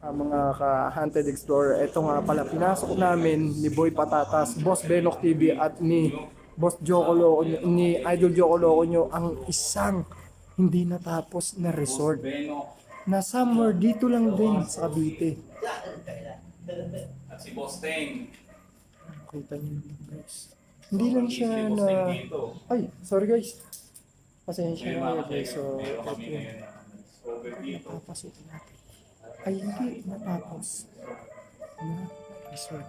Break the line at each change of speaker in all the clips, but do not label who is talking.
Mga ka-Hunted Explorer. Ito nga pala, pinasok namin ni Boy Patatas, Boss Benok TV at ni Boss Joko Loco, ni Idol Joko Loco nyo ang isang hindi natapos na resort na somewhere dito lang din sa Cavite.
At si Boss Teng.
Nakita niyo guys. Hindi lang siya na... Ay, sorry guys. Pasensya na kayo guys. So,
meron kami ngayon na over dito.
napapasok natin. Ay, hindi natapos na resort.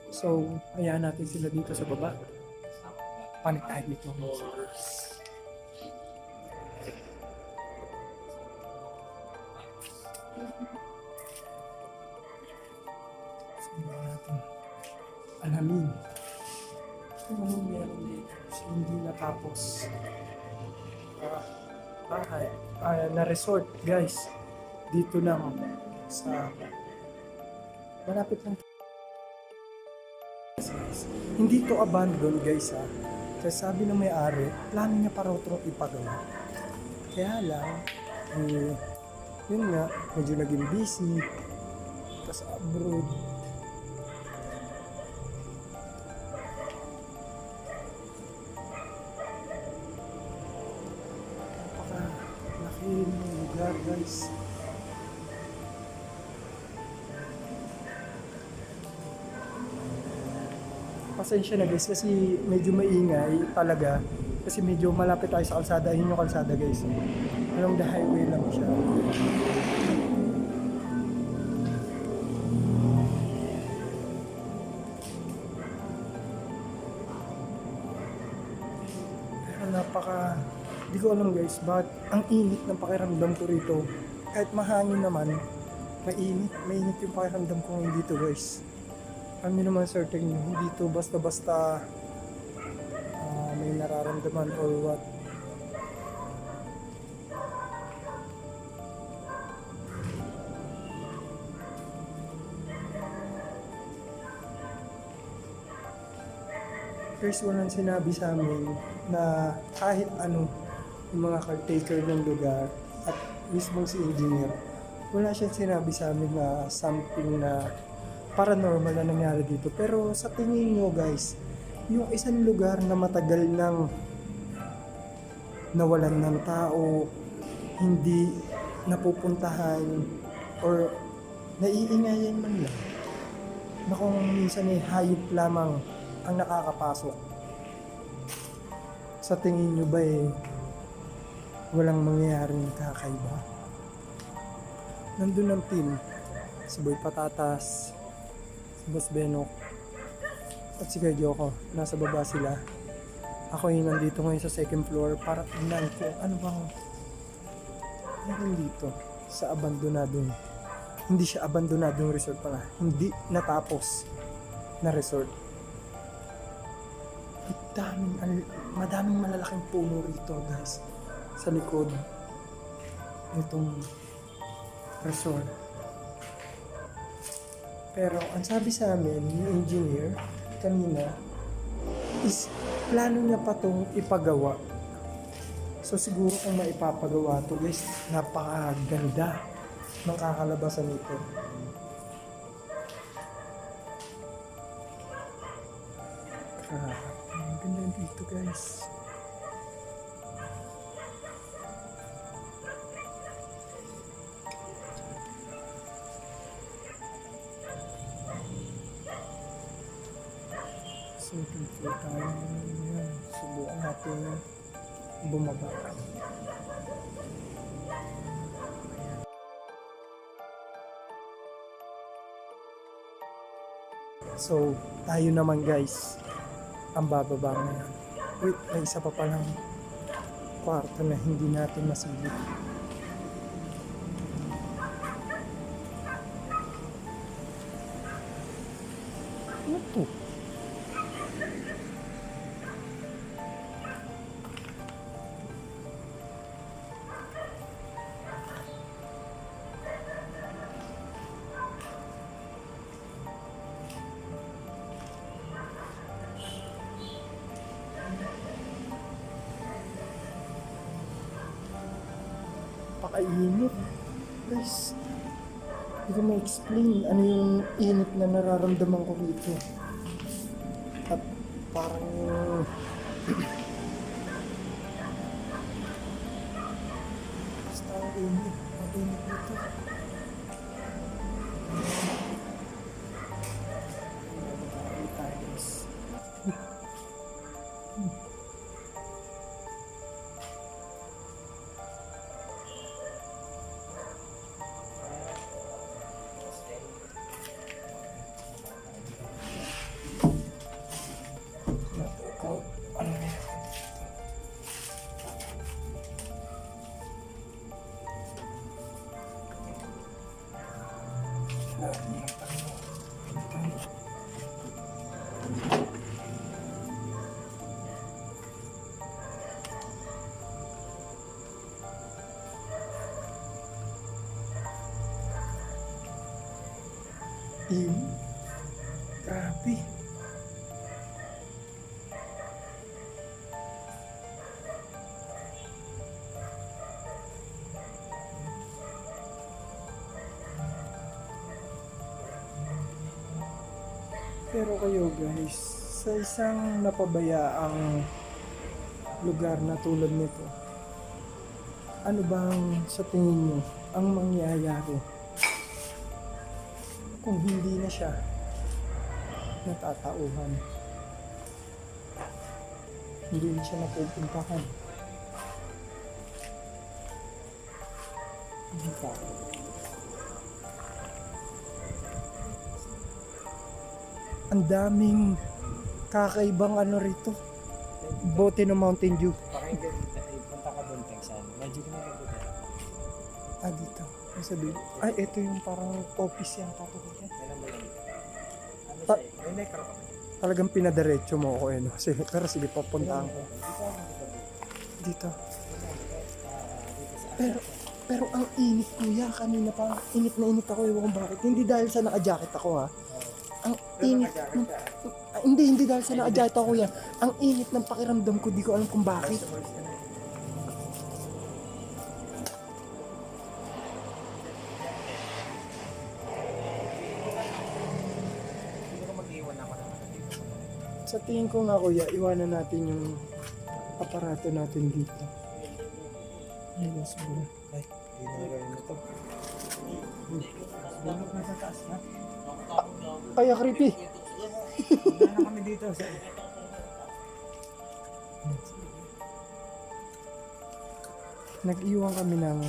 So, hayaan natin sila dito sa baba. Panik tayo dito. Sige natin alamin. Ano meron dito? So, hindi natapos. Bahay. Na resort, guys. Dito lang sa malapit lang. Hindi to abandon, guys, ha. Kasi sabi ng may-ari, plano niya pa raw itong ipagawa. Kaya lang, yun nga, medyo naging busy. Tapos abroad. Napaka-laki ng lugar, guys. Pasensya na guys kasi medyo maingay talaga kasi medyo malapit tayo sa kalsada. Yun yung kalsada guys, along the highway lang siya. Pero di ko alam guys, bakit ang init ng pakiramdam ko rito. Kahit mahangin naman, mainit yung pakiramdam ko ngayon dito guys. Kami naman certain hindi to basta-basta may nararamdaman or what. First walang sinabi sa amin na kahit ano yung mga caretaker ng lugar at mismong si engineer, wala siyang sinabi sa amin na something na paranormal na nangyari dito. Pero sa tingin nyo guys, yung isang lugar na matagal nang nawalan ng tao, hindi napupuntahan or naiingayan man lang, na kung minsan ay hayop lamang ang nakakapasok, sa tingin nyo ba walang mangyayaring kakaiba? Nandun ang team, si Boy Patatas, si Boss Benok, at si Kuya Joko. Nasa baba sila. Ako yung nandito ngayon sa second floor para tingnan ko ano bang meron dito sa abandonadong, hindi siya abandonadong resort pala, hindi natapos na resort. Madaming malalaking puno rito guys sa likod nitong resort. Pero ang sabi sa amin ni engineer kanina is plano niya pa itong ipagawa. So siguro kung maipapagawa to guys, napakaganda ng kakalabasan nito. Ang ganda dito guys. Second floor tayo. Yan. Subukan natin bumaba. So, tayo naman guys ang bababa ngayon. Wait, may isa pa palang kwarto na hindi natin masilip. Ano to? Pakainit. Guys, hindi ko ma-explain ano yung init na nararamdaman ko dito. At parang yung... Basta ang init. Ang init dito. Guys. Kung ano na yun. Grabe. Pero kayo guys, sa isang napabayaang lugar na tulad nito, ano bang sa tingin nyo ang mangyayari kung hindi na siya natatauhan? Hindi na siya napupuntahan. Hindi pa. Ang daming kakaibang ano rito. Bote ng Mountain Dew.
Pakinggan, punta ka doon, Texan. Medyo ka nakabuti.
Ah, dito. May sabihin. Ay, ito yung parang office yata to.
Kailan mo lang. Ano
Pa-
siya? May nekro ka ba?
Talagang pinadiretso mo ako eh. No? Sige, pero sige, papuntahan ko.
Dito ako dito.
Dito.
Dito sa
Pero ang init kuya, kanina pa. Init na init ako, ewan kung bakit. Hindi dahil sa naka-jacket ako ha. Ang init. Hindi dahil sa naka-jacket ako kuya. Ang init ng pakiramdam ko, di ko alam kung bakit.
Hindi ko mag-iwan ako naman dito.
Sa tingin ko nga kuya, iwanan natin yung aparato natin dito. Ayun, siguro.
Ay, hindi na gawin mo to. Bulok na sa taas na.
Kaya creepy.
Wala na kami dito.
Nag-iwan kami ng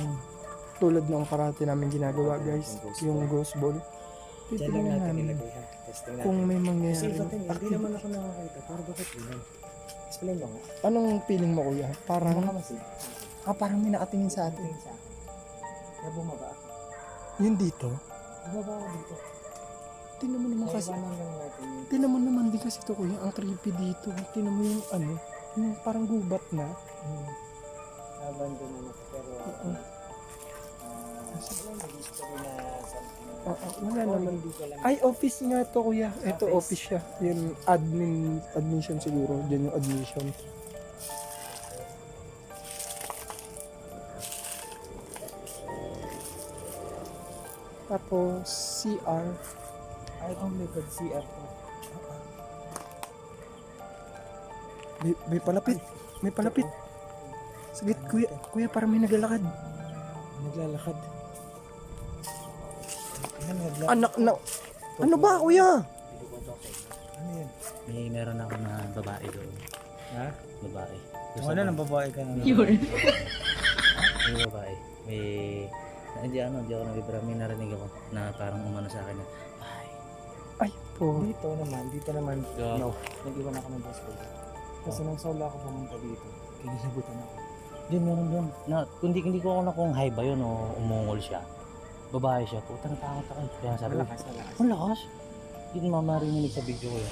tulad ng parati namin ginagawa guys, yung ghost ball.
Diyan lang
Titingnan
natin
namin
ilagay ha. Testing natin.
kung may
Kasi
mangyayari.
ito hindi naman ako nakakita. Para bakit yun? Explain mo nga.
Anong feeling mo kuya? Parang,
Makamasin.
parang may nakatingin sa atin.
Tingin sa akin. Kaya bumaba ako.
Yun dito.
Bumaba ako dito.
Tinan mo naman
Kaya
kasi.
iwanan lang natin yun.
Tinan mo naman din kasi to kuya. Ang creepy dito. Tinan mo yung ano. Yung parang gubat na.
Abandon na natin. Pero
Oo.
wala nag-history na something.
Wala
Or
naman.
hindi ko alam.
Ay, office nga to kuya. Ito
Office.
office siya. Yun, admission siguro. Diyan yung admission. Tapos, CR.
Ay, kung likod CR to.
May palapit. May palapit. Saglit, kuya. Kuya, parang may naglalakad.
Naglalakad.
Anak na... Ano ba, kuya?
Ano yan?
May meron ako na babae doon.
Ha?
Babae.
Wala nang babae ka na.
May babae. Hindi ako nabibira. May narinig ako na parang umano sa akin na, ay,
Ay, po.
Dito naman.
Go.
No. Nag-iwan ako ng bus ko. Kasi nang solo ako pumunta dito. Kinilabutan ako.
Diyan meron doon. Na, hindi ko ako na kung high ba yun o umungol siya. Babae siya. Puta, natakot ako. Kaya sabi ko,
Malakas.
ang lakas. Yun mamarinig sa video ko yun.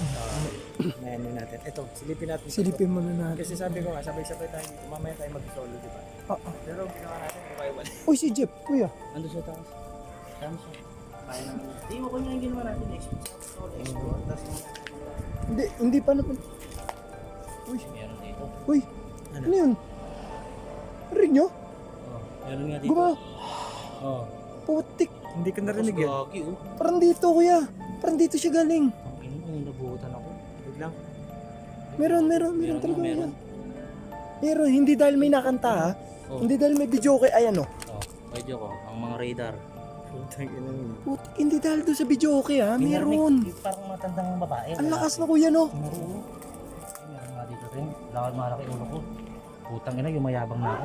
May ano natin. Ito, silipin natin.
Silipin mo na natin.
Kasi sabi ko nga, sabay-sabay tayo dito. Mamaya tayo mag-solo, di ba? Pero ginawa natin, buhay-wala.
Uy, si Jeff, kuya.
Ando sa taas. Tama siya. Kaya naman. Di mo ko niya yung ginawa natin. Explore. Tapos
Hindi pa naman.
meron dito.
Uy, ano yun? Rin nyo?
Oh, meron nga dito.
Gumawa.
Oh.
Putik.
Hindi ka narinig yan.
Gagi, oh.
Parang dito, kuya. Parang dito siya galing.
Ang ino, may nabuhutan ako.
Wait lang.
Meron
Meron
talaga.
na, meron.
Meron, hindi dahil may nakanta ha.
Oh.
Hindi dahil may video okay, ayan o.
Oh, medyo ko, ang mga radar.
Putang ina mo.
Putik, hindi dahil doon sa video okay ha.
May
Meron.
narinig, yung parang matandang babae.
Ang lakas na kuya no.
Meron. Ay, meron nga dito rin. Lakad malaki ulo ko. Putang ina, yung mayabang na ako.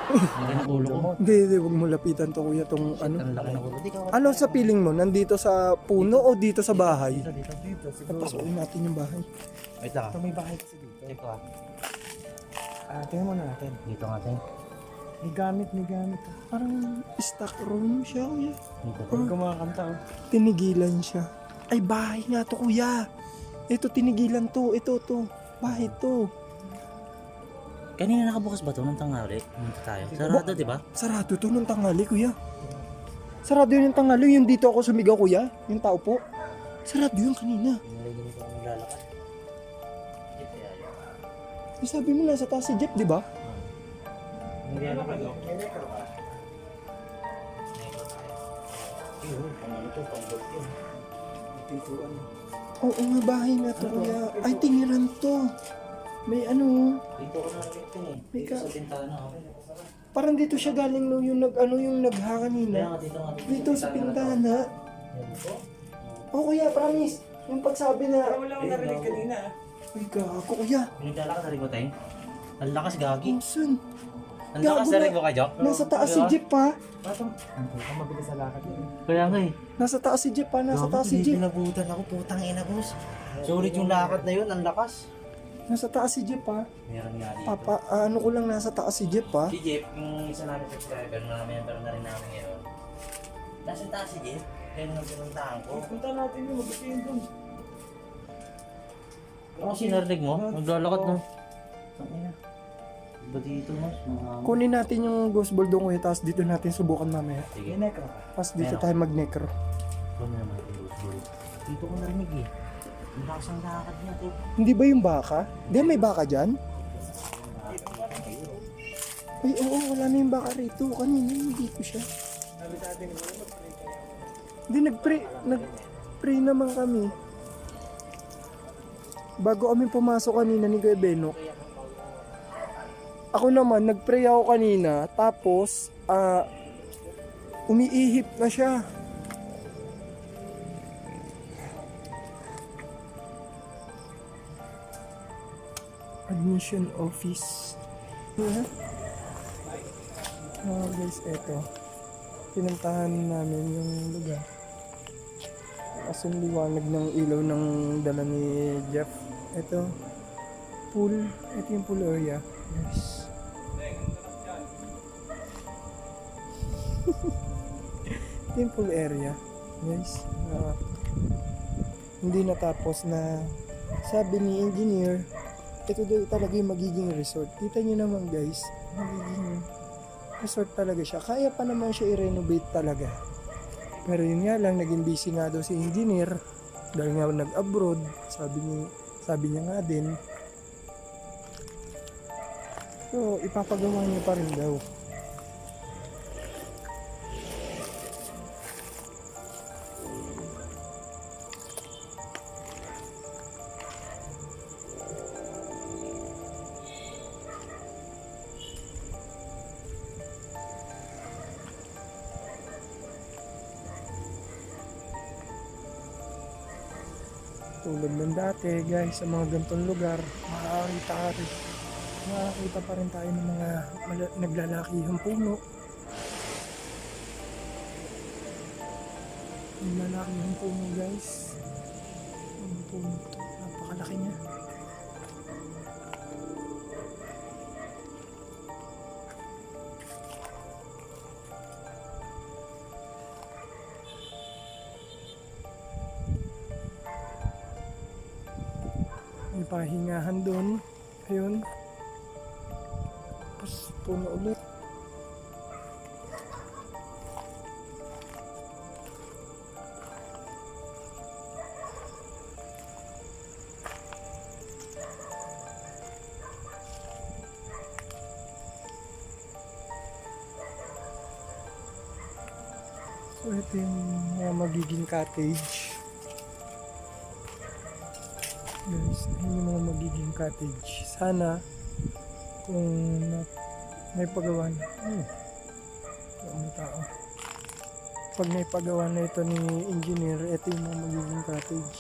Ang laki ng ulo ko.
Hindi, huwag mo lapitan to kuya tong ano.
Ang laki ng ulo. Di ka,
Ano sa piling mo? Nandito sa puno o dito sa bahay?
Dito.
Dito, siguro.
Pasukin natin yung bahay.
Wait lang
Ito
ah.
may bahay kasi dito.
Check ko ah.
Tingnan muna natin.
Dito nga tayo.
May gamit.
Parang stock room siya kuya.
Dito to.
Huwag kumakanta oh.
Tinigilan siya. Ay, bahay nga to kuya. Ito, tinigilan to. Ito, to. Bahay to.
Kanina nakabukas ba to ng tanghali? Punta tayo. Sarado, di ba?
Sarado to nung tanghali kuya. Sarado yun yung tanghali. Yung dito ako sumigaw kuya. Yung tao po. Sarado yun kanina.
Narinig ko akong lalakad.
Eh, sabi mo nasa taas si Jeff, di ba?
Naglalakad ako. Ano to? Pang-gold yun.
Pintuan.
Oo nga, bahay na to kuya. Ay, tingiran to. May ano,
Dito ko narinig yun eh.
May
Dito
ka-
sa bintana oh.
parang dito siya galing no, yung yung nagha
Kaya
kanina.
nga dito nga.
Dito sa pintana.
Yan po.
Oh kuya, promise. Yung pagsabi na,
Wala akong narinig kanina ah.
ay gago kuya.
Pinaglalakad na rin ko tayo. Ang lakas gagi.
Saan?
Ang lakas na rin ko kayo.
Nasa taas si Jeep ha.
Ang mabilis sa lakad yun.
Kaya nga eh.
Nasa taas si Jeep ha. Nasa taas si Jeep.
Pinabutan ako. Putang ina boss. Sulit yung lakad na yun. Ang lakas.
Nasa taas si Jeep ha.
Meron nga dito.
Papa, ano ko lang nasa taas si Jeep ha.
Si Jeff, yung isa namin subscriber na member na rin namin ngayon. Nasa taas si Jeff. Kaya nung pinuntahan ko.
Punta natin yung mabuti yun dun.
Ano sinarinig mo? Naglalakad no? Ang ina. Iba dito mas. Mga...
Kunin natin yung ghost ball doon kuya. Tapos dito natin subukan mamaya.
Sige.
May necro.
Tapos dito
Meron.
tayo mag-necro.
Ano naman yung Rosebury? Dito ko narinig eh. Ang lakas ang lakad niya to.
Hindi ba yung baka? Hindi, may baka dyan? Ay, oo, wala na yung baka rito. Kanina, hindi ko siya.
Sabi sa atin, wala mag-pray kayo.
Hindi, nag-pray naman kami. Bago kami pumasok kanina ni Kuya Benok. Ako naman, nag-pray ako kanina. Tapos, umiihip na siya. Admission office. Yeah. Guys, eto. Pinuntahan namin yung lugar. As yung liwanag ng ilaw ng dala ni Jeff. Ito, pool. Ito yung pool area. Yes. Ito yung pool area. Guys, hindi natapos na sabi ni engineer, ito daw talaga yung magiging resort. Kita nyo naman guys, magiging resort talaga siya. Kaya pa naman siya i-renovate talaga. Pero yun nga lang, naging busy nga daw si engineer dahil nga nag-abroad. Sabi niya nga din. So, ipapagawa niya pa rin daw. Tulad ng dati guys, sa mga gantong lugar, makakita pa rin tayo ng mga naglalakihang puno. Naglalakihang puno guys. Ang puno to, napakalaki niya. May pahingahan doon. Ayun. Tapos puno ulit. So ito yung mga magiging cottage. Guys, yun yung mga magiging cottage. Sana kung may pagawa na. May tao. Pag may pagawa na ito ni engineer, ito yung mga magiging cottage.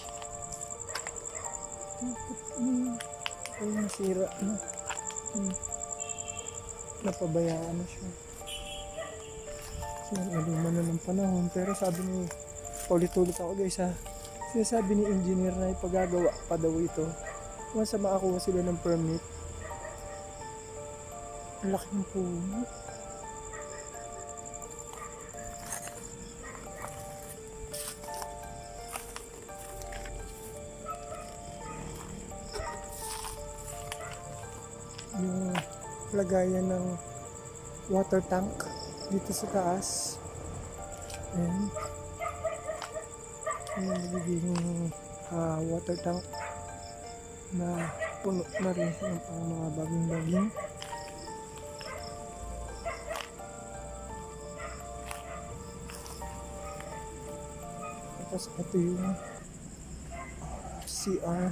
Ay, nasira na. Napabayaan na siya. So, naluma na ng panahon. Pero sabi ni, ulit-ulit ako guys ha. Sinasabi ni engineer na ipagagawa pa daw ito. Once makakuha sila ng permit. Ang laki ng puno. Yung lagayan ng water tank dito sa taas. Ayan. Yung magiging water tank na puno na rin yung pang mga baging-baging. Tapos ito yung CR.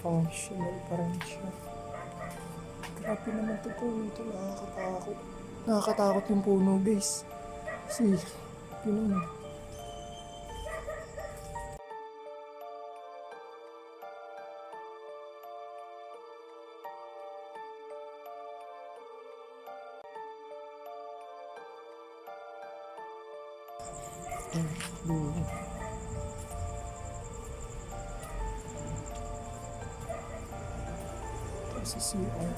Functional pa rin siya. Grabe naman ito po. Ito nakakatakot. Nakakatakot yung puno guys. Kasi pinuno. Sa CR.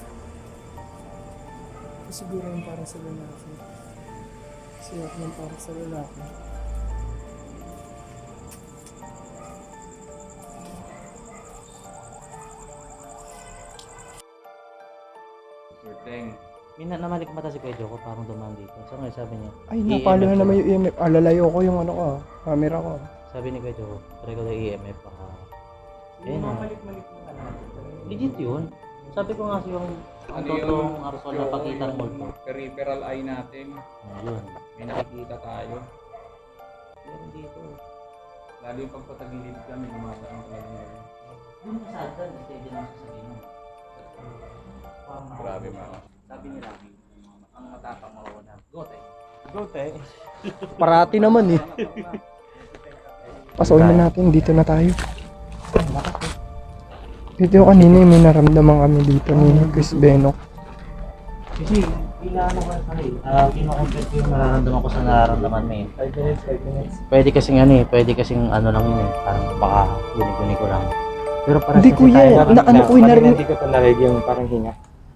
Siguro yung para sa lalaki. CR yung para sa lalaki.
Sir Teng.
Mina namalik mata si Kuya Joko parang dumaan dito. So ngayon sabi niya,
Ay, napalo na naman yung EMF. Lalayo ko yung ano ko, camera ko.
sabi ni Kuya Joko, try ko daw EMF baka. Ayun na.
Malik-malik mo ka na.
Legit yun. Sabi ko nga yung ang
Ano yun?
totoong arsol na pakita ng multo.
Peripheral eye natin.
Yun.
May nakikita tayo.
Meron dito.
Lalo yung pagpatagilid ka, may dumadaan talaga ngayon.
Yun yung sa atin, steady lang sa sabihin.
Grabe mga.
Sabi ni Robbie, ang matapang mawawala. Gote.
Gote.
Parati naman eh. Pasokin na natin, dito na tayo. Dito yung kanina may naramdaman kami dito ni Chris Benok.
Kasi, ano ko kino-compare ko yung nararamdaman ko sa nararamdaman mo eh.
5 minutes, 5 minutes.
Pwede kasing ano lang yun eh, parang baka guni-guni ko lang. Pero parang
Hindi kuya, na ano ko yung narinig.
Hindi ko ito narinig yung parang hinga.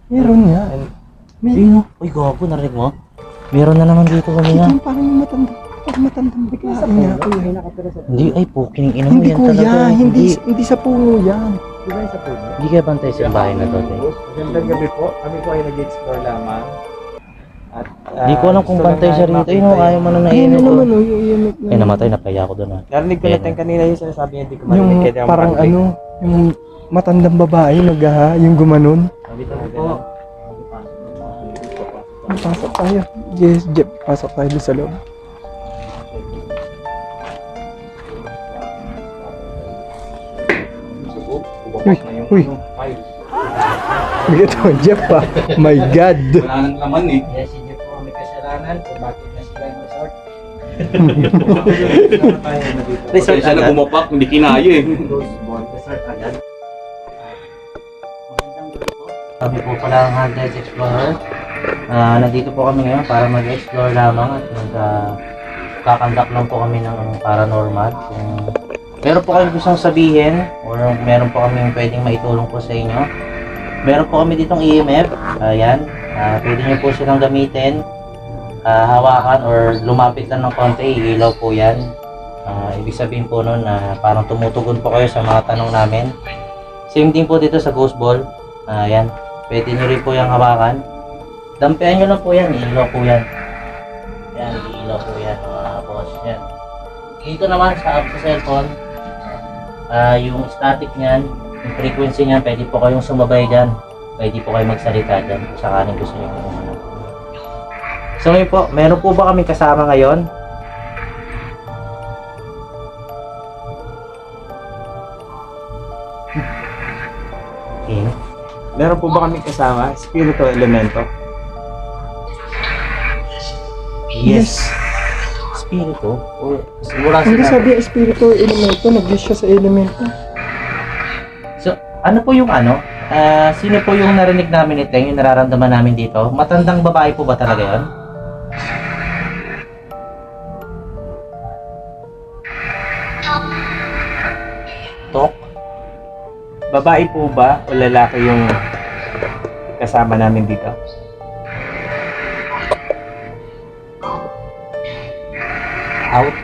Meron nga.
Ayun, uy gago, narinig mo? Meron na naman dito kami nga.
Yung parang matandang biglaan niya kuya.
Hindi, ay puking ina mo
Hindi
yan talaga.
kuya, hindi sa puno yan.
Di ba yung sa puno?
Hindi kaya bantay sa bahay na to.
Magandang gabi po. Kami po ay nag-explore lamang. At
Hindi ko alam kung
gusto lang
bantay siya
namin
rito. Ayun,
makita
ayaw mo na
Ayun
naiinit
na
ko.
naman yung EMF na.
Ay namatay, napaya ako doon ah.
Narinig ko
Ayan.
natin kanina yung sinasabi niya, hindi ko
Yung
marinig. Kaya naman
parang
pag-break.
ano, yung matandang babae yung gumanon.
Sabi ko po.
Pasok tayo. Yes, Jeff, pasok tayo doon sa loob. Uy, bigat naman Jeff ah. My God.
Wala nang laman eh.
Yes, hindi po kami kasalanan kung bakit na sila yung resort.
Resort siya na bumapak, hindi kinaya eh.
Resort agad.
Kami po pala ang Haunted Explorer. Nandito po kami ngayon para mag-explore lamang at magkakandak lang po kami ng paranormal. Kung meron po kayong gustong sabihin or meron po kami pwedeng maitulong po sa inyo. Meron po kami ditong EMF. Ayan. Pwede nyo po silang gamitin. Hawakan or lumapit lang ng konti. Ilaw po yan. Ibig sabihin po nun na parang tumutugon po kayo sa mga tanong namin. Same din po dito sa Ghost Ball. Ayan. Pwede nyo rin po yung hawakan. Dampian nyo lang po yan. Ilaw po yan. Ayan. Ilaw po yan. Tapos yan. Dito naman sa cellphone, yung static niyan, yung frequency niyan, pwede po kayong sumabay dyan. Pwede po kayo magsalita dyan kung sakaling gusto niyo kung ano. So ngayon po, meron po ba kami kasama ngayon? Okay.
Meron po ba kami kasama? Spiritual elemento?
Yes.
Spirito? Or wala
Hindi
sila.
sabi espiritu elemento, nag-guess siya sa elemento.
So, ano po yung ano? Sino po yung narinig namin ito, yung nararamdaman namin dito? Matandang babae po ba talaga yun? Tok?
Babae po ba o lalaki yung kasama namin dito?
Out?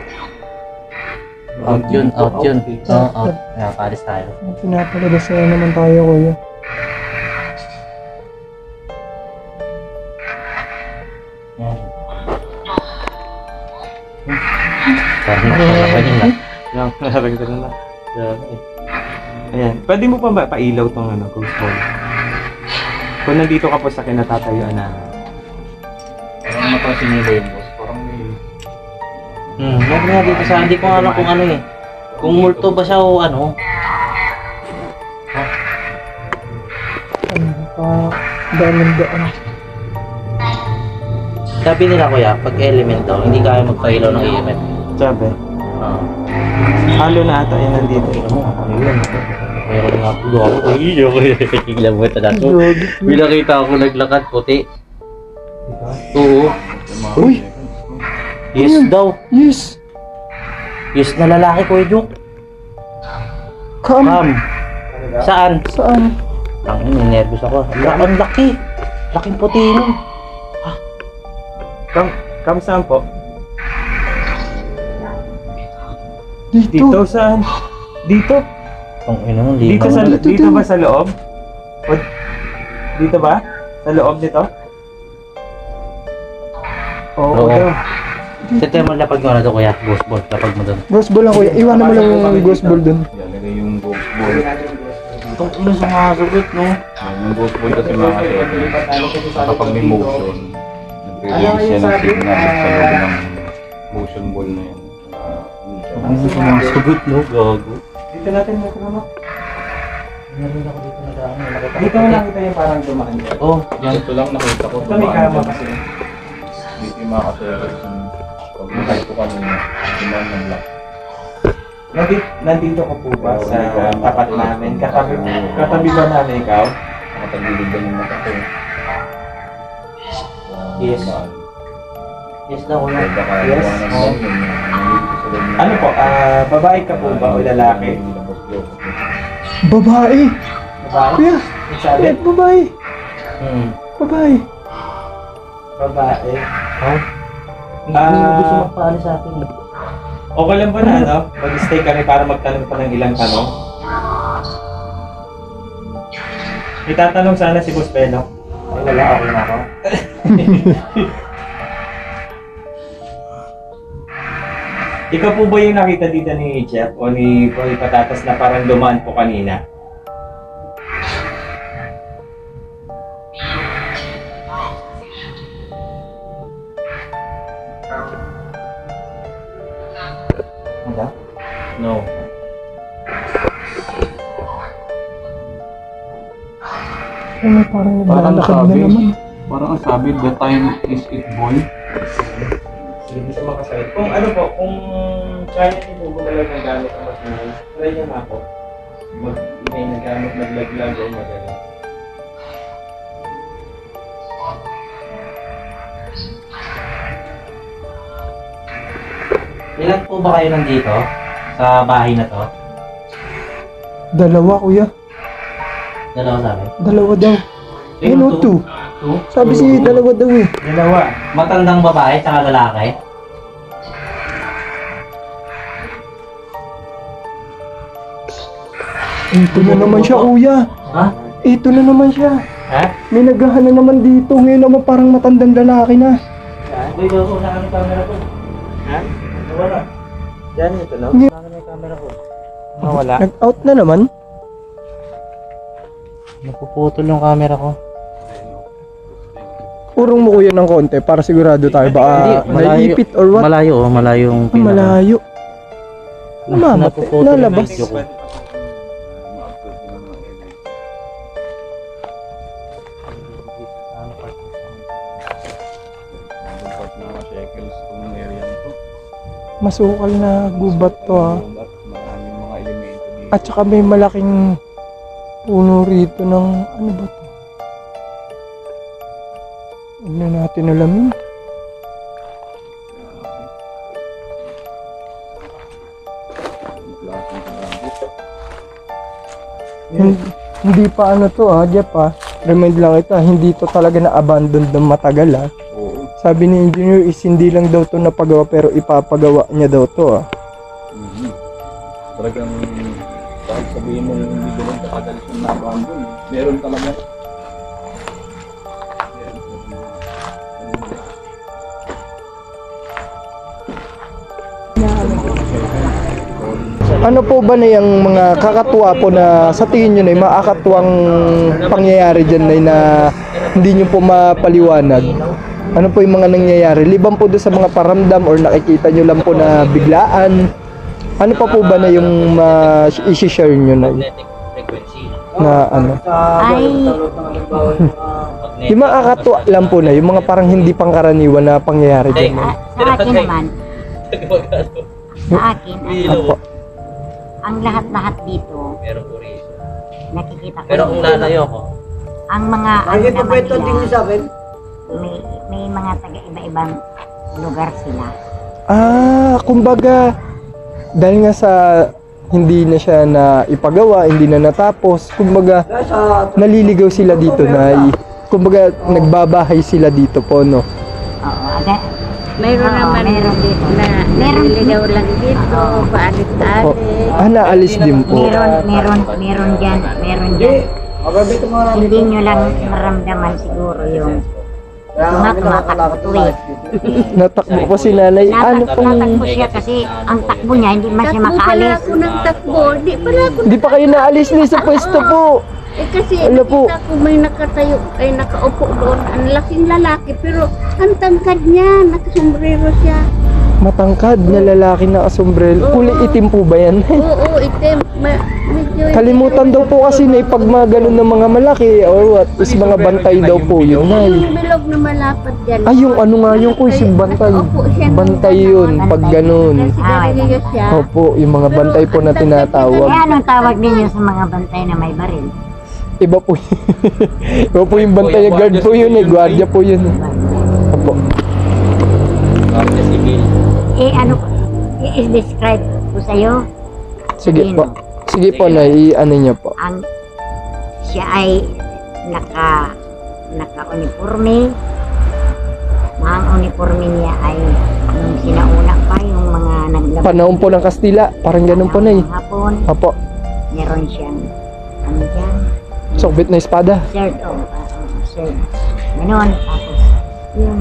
Out yun, out yun. Oo, out. Kaya paris tayo.
Pinapalabas na naman tayo, kuya.
Yan. Parang nagpapagaling na.
Yung naragdagan na. Ayan. Pwede mo pa ba pailaw tong ano, ghost ball? Kung nandito ka po sa kinatatayuan na.
Parang mapansin niyo ba yun, boss? Parang may...
Meron nga dito sa, hindi ko alam kung ano eh. Kung multo ba siya o ano.
Ano pa, daan.
Sabi nila kuya, pag element daw, hindi kaya magpailaw ng EMF.
Sabi.
Oo.
Halo na ata yun nandito.
Tingnan mo, ano yun? Meron nga po ako. Iyo ko yun. Kikiglang mo ito na to. May nakita ako naglakad puti. Oo.
Uy!
Yes daw.
Yes!
Yes na lalaki ko, Juk.
Come!
Saan?
Saan?
Ang nervous ako. Ang laki. Laking puti nun.
Kam saan po?
Dito!
Dito saan? Dito?
Ang ino nung
Dito
lima.
sa
Dito
dito
din.
ba sa loob? O, dito ba? Sa loob nito? Oo.
Oo.
daw.
Sete mo lapag mo na to kuya. Ghost ball. Lapag mo doon.
Ghost ball lang, kuya. Iwanan mo lang yung ghost ball dun.
Yan, lagay yung ghost ball.
Itong ino sa mga sagot, no?
Yan, yung ghost ball kasi mga kasi kapag may motion, nagre-release yan ng signal sa loob ng motion ball na yan.
Ang ino sa mga sagot, no? Gago.
Dito natin mo naman.
Meron ako dito na daan.
Dito mo nakita yung parang dumaan dyan.
Oh, yan.
Ito lang nakita ko.
Ito may kama kasi.
Dito yung mga kaselos yung pag nakita ko kanina, dumaan ng lock.
Nandito ka po ba sa tapat namin? Katabi ba namin ikaw?
Nakatagilid ba yung mata ko?
Yes. Yes daw kuya.
Kaya baka
Yes.
iwanan lang yun. Nandito sa loob ng-
Ano po? Babae ka po ba o lalaki?
Babae!
Babae?
Kuya!
Sabi?
Kuya, babae! Babae!
Babae.
Hindi mo gusto magpaali sa akin.
Okay lang ba na ano? Mag-stay kami para magtanong pa ng ilang tanong? Itatanong sana si Boss Beno.
Ay wala, okay na ako.
Ikaw po ba yung nakita dito ni Jeff o ni Boy Patatas na parang dumaan po kanina? Ano?
No.
Ano, parang
Parang
naglalakad na
sabi.
naman.
Parang ang sabi, the time is it boy.
Sige, gusto makasahit. Kung ano po, kung kaya niyo po gumalaw ng gamit ang mag-ingay, try niyo nga po. Mag-ingay ng gamit, maglaglag o mag-ano.
Ilan po ba kayo nandito? Sa bahay na to?
Dalawa, kuya.
Dalawa sabi?
Dalawa daw. Ayun, oh, two.
Two?
Sabi si dalawa daw eh.
Dalawa.
Matandang babae tsaka lalaki?
Ito na naman siya, kuya.
Ha?
Ito na naman siya.
Ha?
May naghahanap naman dito. Ngayon naman parang matandang lalaki na.
Uy, gago, saan ang camera ko?
Ha? Wala. Diyan ito, no?
Hindi.
Bakit may camera ko? Wala.
Nag-out na naman.
Napuputol yung camera ko.
Purong mo ko yun ng konti para sigurado tayo. Baka naiipit or what?
Malayo, malayo yung
Ah, malayo. Mamamatay.
Napuputol yung
Lalabas.
video ko.
Dapat mga shekels itong area nito.
Masukal na gubat to ha.
Maraming mga elemento dito.
At saka may malaking puno rito ng ano ba to? Huwag na natin alamin.
Ang klaseng kabagit.
Hindi pa ano to ha, Jeff ha. Remind lang kita, hindi to talaga na-abandoned ng matagal ha.
Oo.
Sabi ni engineer is hindi lang daw to napagawa pero ipapagawa niya daw to ha.
Mhm. Talagang kahit sabihin mo hindi ganun katagal siyang nabandon. Meron talaga.
Ano po ba na yung mga kakatuwa po na sa tingin nyo na yung makakatuwang pangyayari dyan na hindi nyo po mapaliwanag? Ano po yung mga nangyayari? Liban po doon sa mga paramdam or nakikita nyo lang po na biglaan? Ano pa po ba na yung isi-share nyo na ano?
Ay,
Yung makakatuwa lang po na, yung mga parang hindi pangkaraniwan na pangyayari dyan na.
sa akin naman, sa akin,
Opo.
ang lahat-lahat dito, nakikita ko.
Pero kung lalayo ko,
ang mga ano naman nila, may mga taga-iba-ibang lugar sila.
Kumbaga, dahil nga sa hindi na siya na ipagawa, hindi na natapos, kumbaga, naliligaw sila dito na, kumbaga, nagbabahay sila dito po, no?
Oo,
Mayroon naman
meron dito.
na
Meron
naliligaw lang dito,
Po.
paalit-alit.
Naalis din po.
meron dyan. Hindi nyo lang maramdaman siguro yung tumakbo eh.
Natakbo po si nanay. Ano pong,
Natakbo siya kasi ang takbo niya, hindi man siya
Takbo pala
makaalis.
ako ng takbo. Di pala ako.
hindi pa kayo naalis ni sa pwesto po.
Eh kasi
Ano po?
nakita ko may nakatayo, ay nakaupo doon. Ang laking lalaki pero ang tangkad niya, nakasombrero siya.
Matangkad na lalaki na asombrelo. Kulay itim po ba yan?
Oo, itim. Medyo
Kalimutan daw po kasi na pag mga ganun ng mga malaki or what, is mga bantay daw po yun.
yung bilog na malapad dyan.
Ay, yung ano nga yung kuy, yung bantay.
Nakaupo siya ng
Bantay yun, pag ganun.
Sigarilyo siya.
Opo, yung mga bantay po na tinatawag.
Eh, anong tawag ninyo sa mga bantay na may baril?
Iba po yun. Iba po yung bantay na guard po yun eh. Guardia po yun. Opo.
Guardia Civil.
Eh, ano, i-describe ko sa'yo.
Sige
Sabihin
po.
mo,
Sige po na, i-ano niyo po.
Ang, siya ay naka-uniforme. Ang uniforme niya ay nung sinauna pa yung mga naglabas.
Panahon po ng Kastila. Parang ganun po na eh.
Hapon,
Opo.
meron siyang, ano dyan,
Sokbit na espada.
shirt, shirt. Ganon, tapos yung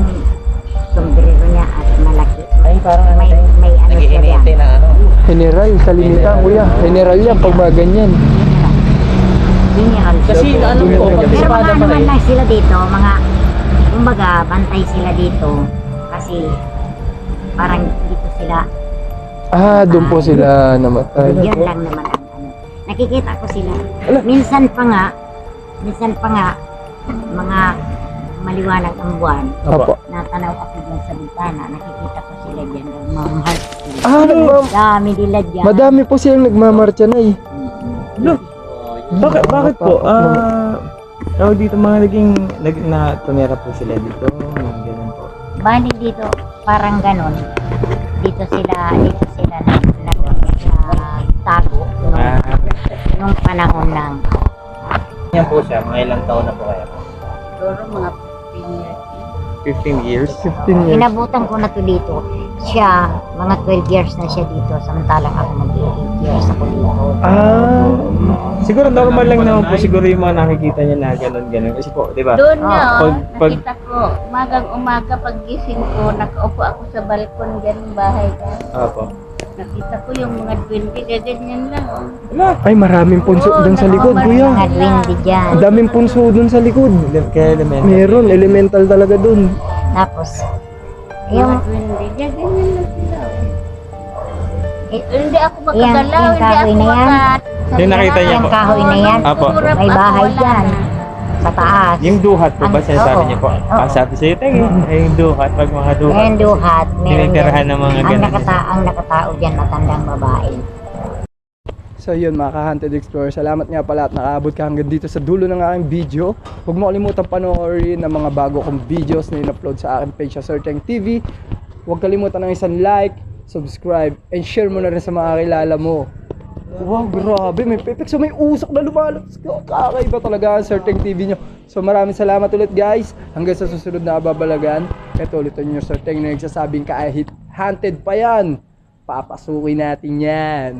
sombrero niya at malaki.
Ay, parang ano
May,
tayo.
may ano siya
Nag-iinite
dyan.
na ano.
General, kalimitan kuya. General yan pag mga ganyan.
General.
Kasi ano po, pag
Pero
espada
mga
pa
naman
rin.
lang sila dito, mga, kumbaga, bantay sila dito. Kasi, parang dito sila,
Doon po sila namatay.
yun lang naman ang ano. Nakikita ko sila. Minsan pa nga, mga maliwanag ang buwan,
Opo.
natanaw ako dyan sa bintana, nakikita ko sila dyan, nagmamahal sila.
Nagmam...
Dami nila dyan.
Madami po silang nagmamarcha na eh.
Bakit po? Tawag dito mga tumira po sila dito. Ganun po.
Bali dito, parang ganon. Dito sila tago nung panahon ng
Yan po siya, mga ilang taon na po kaya.
Siguro mga 15 years.
15 years.
15 years.
Inabutan ko na to dito. Siya, mga 12 years na siya dito. Samantalang ako mag-8 years ako dito.
Ah,
Siguro normal lang naman po siguro yung mga nakikita niya na ganun. Kasi po, di ba?
Doon nga,
pag-
nakita ko, umagang umaga pagising ko, nakaupo ako sa balkon dyan ng bahay ko.
Opo.
Nakita ko yung mga duwende, ganyan lang.
ay maraming punso dun sa likod, kuya.
Mga duwende dyan.
Ang daming punso dun sa likod.
Kaya elemental.
Meron, elemental talaga dun.
Tapos,
Yung
yung
duwende, ganyan lang sila.
eh,
Hindi ako
Yan,
makagalaw,
yung
hindi
kahoy
ako
na yan.
Yung nakita niya
yung
po.
kahoy na yan,
Apo.
may bahay dyan. Sa taas.
Yung duhat po ba
Ang-
sinasabi
oo.
niya po?
Oo.
Sabi sa'yo, yung duhat, pag mga duhat.
Meron duhat, meron
Tinitirahan
dyan.
ng mga
ang,
ganun.
ang nakatao dyan, matandang babae.
So yun mga ka-Hunted Explorer, salamat nga pala at nakaabot ka hanggang dito sa dulo ng aking video. Huwag mo kalimutan panoorin ang mga bago kong videos na in-upload sa aking page sa Searching TV. Huwag kalimutan ng isang like, subscribe, and share mo na rin sa mga kilala mo. Wow, grabe, may pepek. So may usok na lumalabas. Kakaiba talaga ang Searching TV nyo. So maraming salamat ulit guys. Hanggang sa susunod na ababalagan. Ito ulit yung Searching na nagsasabing kahit haunted pa yan, papasukin natin yan.